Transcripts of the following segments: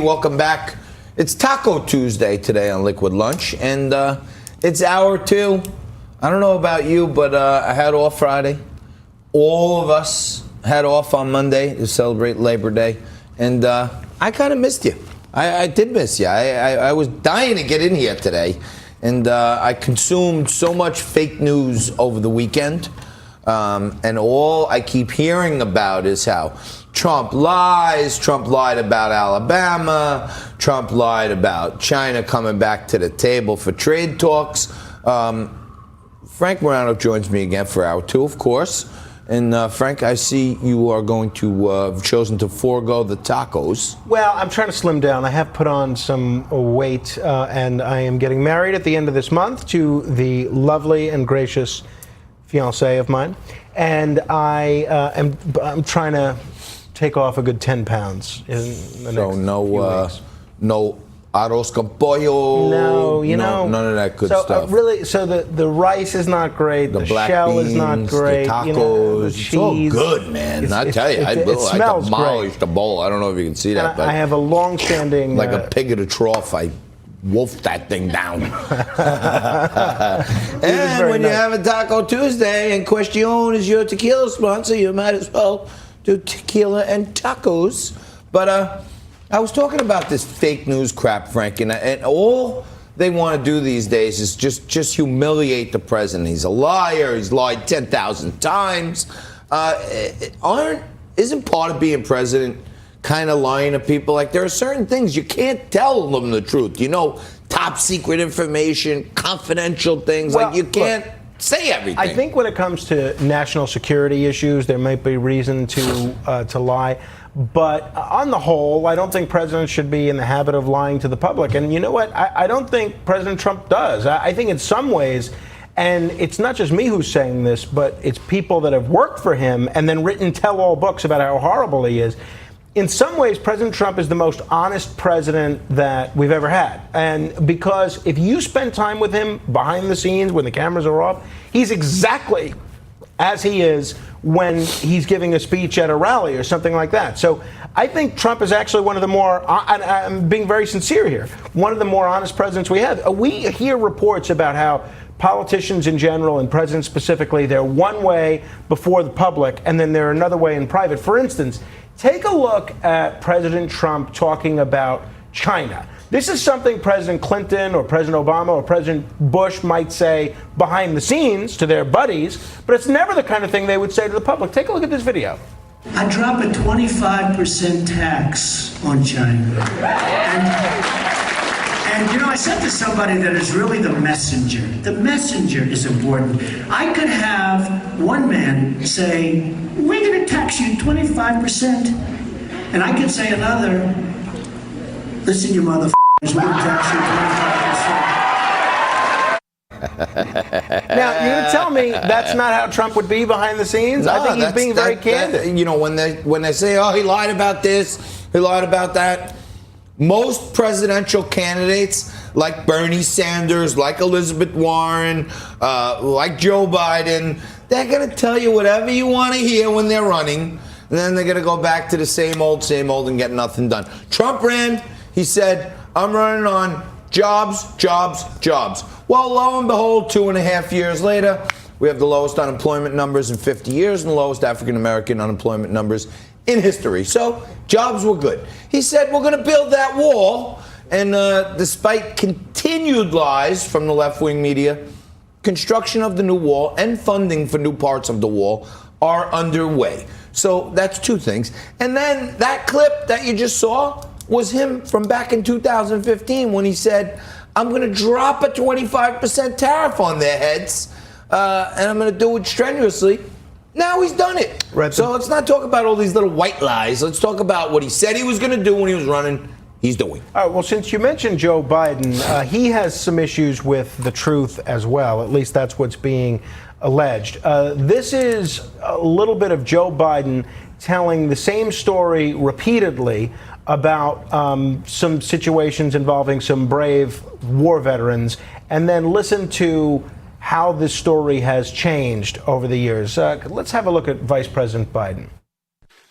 welcome back. It's Taco Tuesday today on Liquid Lunch, and it's hour two. I don't know about you, but I had off Friday. All of us had off on Monday to celebrate Labor Day, and I kind of missed you. I did miss you. I was dying to get in here today, and I consumed so much fake news over the weekend, and all I keep hearing about is how Trump lies, Trump lied about Alabama, Trump lied about China coming back to the table for trade talks. Frank Morano joins me again for hour two, of course. And Frank, I see you are going to have chosen to forego the tacos. Well, I'm trying to slim down. I have put on some weight, and I am getting married at the end of this month to the lovely and gracious fiancée of mine. And I'm trying to take off a good 10 pounds in the next few weeks. No arroz con pollo. No, none of that good stuff. So the rice is not great. The black shell beans, is not great. The tacos, the it's cheese. all good, man. I tell you, I smells demolished the bowl. I don't know if you can see that, but I have a long-standing, like a pig at a trough. I wolfed that thing down. And when you have a Taco Tuesday and Question is your tequila sponsor, you might as well do tequila and tacos. But I was talking about this fake news crap, Frank, and all they want to do these days is just humiliate the president. He's a liar. He's lied 10,000 times. Isn't part of being president kind of lying to people? Like, there are certain things you can't tell them the truth. Top secret information, confidential things. Well, like, you can't say everything. I think when it comes to national security issues, there might be reason to lie. But on the whole, I don't think presidents should be in the habit of lying to the public. And you know what? I don't think President Trump does. I think in some ways, and it's not just me who's saying this, but it's people that have worked for him and then written tell-all books about how horrible he is. In some ways, President Trump is the most honest president that we've ever had. And because if you spend time with him behind the scenes when the cameras are off, he's exactly as he is when he's giving a speech at a rally or something like that. So I think Trump is actually one of the more, and I'm being very sincere here, one of the more honest presidents we have. We hear reports about how politicians in general and presidents specifically, they're one way before the public and then they're another way in private. For instance, take a look at President Trump talking about China. This is something President Clinton or President Obama or President Bush might say behind the scenes to their buddies, but it's never the kind of thing they would say to the public. Take a look at this video. I drop a 25% tax on China. And I said to somebody that is really the messenger. The messenger is important. I could have one man say, we're going to tax you 25%. And I could say another, listen, you motherfuckers, we're going to tax you 25%. Now, you're going to tell me that's not how Trump would be behind the scenes? No, I think he's being very candid. When they say, oh, he lied about this, he lied about that, most presidential candidates, like Bernie Sanders, like Elizabeth Warren, like Joe Biden, they're going to tell you whatever you want to hear when they're running, and then they're going to go back to the same old, and get nothing done. Trump ran, he said, I'm running on jobs, jobs, jobs. Well, lo and behold, 2.5 years later, we have the lowest unemployment numbers in 50 years and the lowest African-American unemployment numbers in history. So jobs were good. He said, we're going to build that wall. And despite continued lies from the left-wing media, construction of the new wall and funding for new parts of the wall are underway. So that's two things. And then that clip that you just saw was him from back in 2015 when he said, I'm going to drop a 25% tariff on their heads, and I'm going to do it strenuously. Now he's done it. Right. So let's not talk about all these little white lies. Let's talk about what he said he was going to do when he was running. He's doing. All right, well, since you mentioned Joe Biden, he has some issues with the truth as well. At least that's what's being alleged. This is a little bit of Joe Biden telling the same story repeatedly about some situations involving some brave war veterans, and then listen to how this story has changed over the years. Let's have a look at Vice President Biden.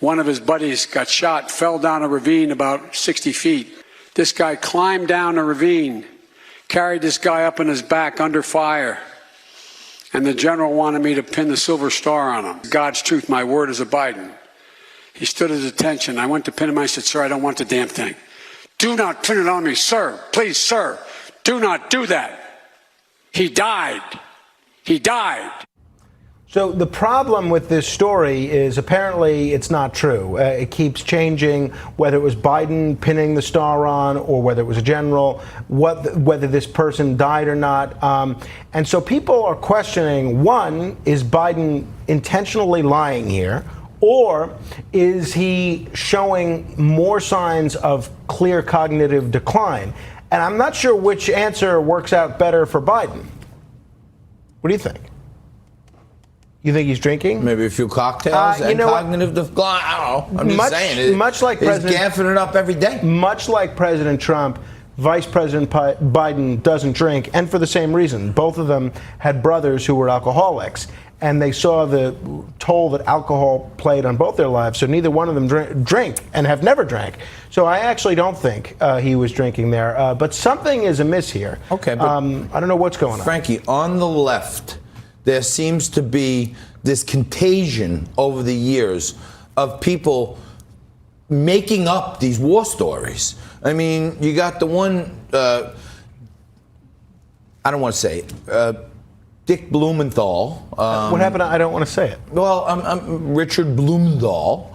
One of his buddies got shot, fell down a ravine about 60 feet. This guy climbed down a ravine, carried this guy up on his back under fire. And the general wanted me to pin the silver star on him. God's truth, my word is a Biden. He stood at attention. I went to pin him. I said, sir, I don't want the damn thing. Do not pin it on me, sir. Please, sir. Do not do that. He died. He died. So the problem with this story is apparently it's not true. It keeps changing, whether it was Biden pinning the star on or whether it was a general, whether this person died or not. And so people are questioning, one, is Biden intentionally lying here? Or is he showing more signs of clear cognitive decline? And I'm not sure which answer works out better for Biden. What do you think? You think he's drinking? Maybe a few cocktails and cognitive decline. I don't know. I'm just saying. Much like he's President, gaffing it up every day. Much like President Trump, Vice President Biden doesn't drink, and for the same reason. Both of them had brothers who were alcoholics, and they saw the toll that alcohol played on both their lives. So neither one of them drink and have never drank. So I actually don't think he was drinking there. But something is amiss here. Okay, but I don't know what's going on. Frankie, on the left, there seems to be this contagion over the years of people making up these war stories. I mean, you got the one, I don't want to say it, Dick Blumenthal. What happened? I don't want to say it. Well, Richard Blumenthal.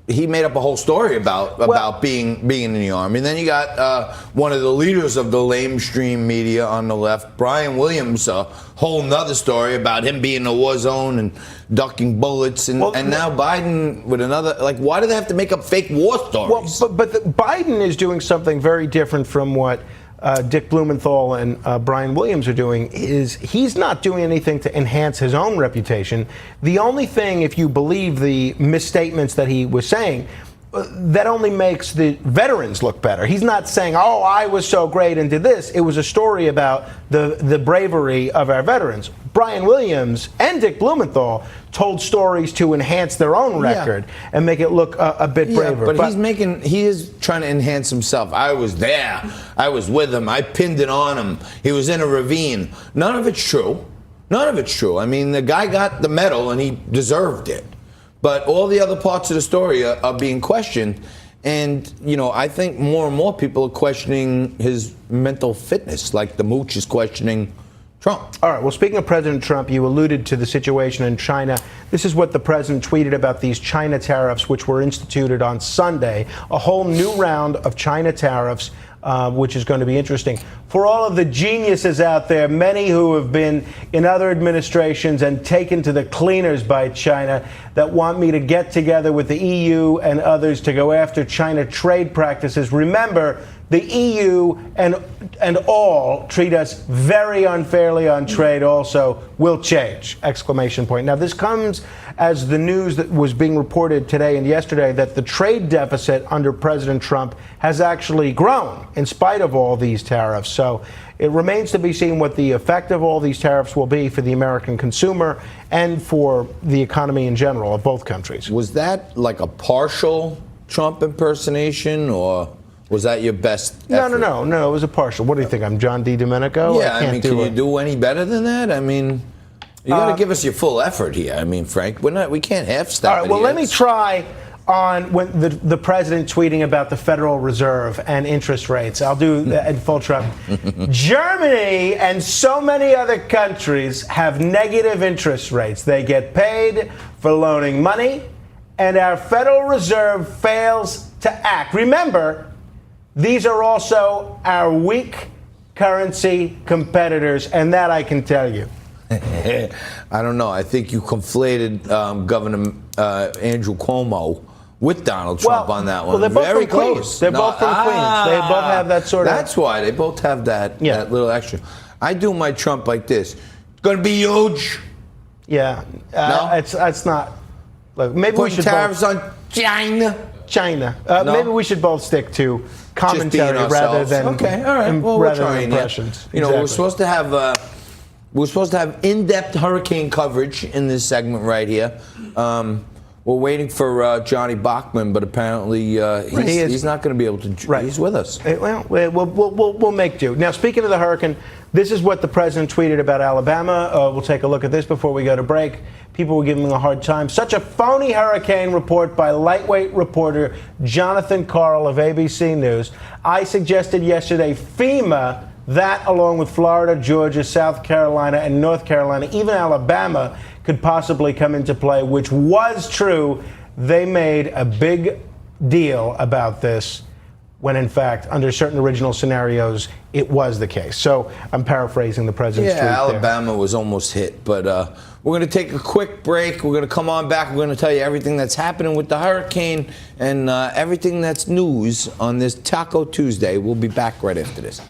He made up a whole story about being in the Army. And then you got one of the leaders of the lamestream media on the left, Brian Williams, a whole nother story about him being in a war zone and ducking bullets. And now Biden with another. Like, why do they have to make up fake war stories? Well, but Biden is doing something very different from what Dick Blumenthal and Brian Williams are doing. Is he's not doing anything to enhance his own reputation. The only thing, if you believe the misstatements that he was saying, that only makes the veterans look better. He's not saying, oh, I was so great and did this. It was a story about the bravery of our veterans. Brian Williams and Dick Blumenthal told stories to enhance their own record and make it look a bit braver. But he is trying to enhance himself. I was there. I was with him. I pinned it on him. He was in a ravine. None of it's true. None of it's true. I mean, the guy got the medal and he deserved it. But all the other parts of the story are being questioned. And, you know, I think more and more people are questioning his mental fitness, like the mooch is questioning Trump. All right. Well, speaking of President Trump, you alluded to the situation in China. This is what the president tweeted about these China tariffs, which were instituted on Sunday. A whole new round of China tariffs, which is going to be interesting. For all of the geniuses out there, many who have been in other administrations and taken to the cleaners by China, that want me to get together with the EU and others to go after China trade practices, remember, the EU and all treat us very unfairly on trade also will change, exclamation point. Now, this comes as the news that was being reported today and yesterday that the trade deficit under President Trump has actually grown in spite of all these tariffs. So it remains to be seen what the effect of all these tariffs will be for the American consumer and for the economy in general of both countries. Was that like a partial Trump impersonation, or was that your best effort? No, it was a partial. What do you think? I'm John D. Domenico? Yeah, I mean, can you do any better than that? I mean, you got to give us your full effort here. I mean, Frank, we can't half-step. All right, well, let me try on when the president tweeting about the Federal Reserve and interest rates. I'll do that in full Trump. Germany and so many other countries have negative interest rates. They get paid for loaning money, and our Federal Reserve fails to act. Remember, these are also our weak currency competitors, and that I can tell you. I don't know. I think you conflated Governor Andrew Cuomo with Donald Trump on that one. Well, they're both very from close. Queens. They're both from Queens. They both have that sort of. That's why they both have that little extra. I do my Trump like this. It's going to be huge. Yeah, no? it's not. Look, maybe we should tariffs on China. No? Maybe we should both stick to commentary rather than impressions. You know, we're supposed to have in-depth hurricane coverage in this segment right here. We're waiting for Johnny Bachman, but apparently he's not going to be able to. Right. He's with us. Well, we'll make do. Now, speaking of the hurricane, this is what the president tweeted about Alabama. We'll take a look at this before we go to break. People were giving him a hard time. Such a phony hurricane report by lightweight reporter Jonathan Karl of ABC News. I suggested yesterday FEMA, that along with Florida, Georgia, South Carolina, and North Carolina, even Alabama, could possibly come into play, which was true. They made a big deal about this when, in fact, under certain original scenarios, it was the case. So I'm paraphrasing the president's tweet there. Alabama was almost hit, but we're going to take a quick break. We're going to come on back. We're going to tell you everything that's happening with the hurricane and everything that's news on this Taco Tuesday. We'll be back right after this.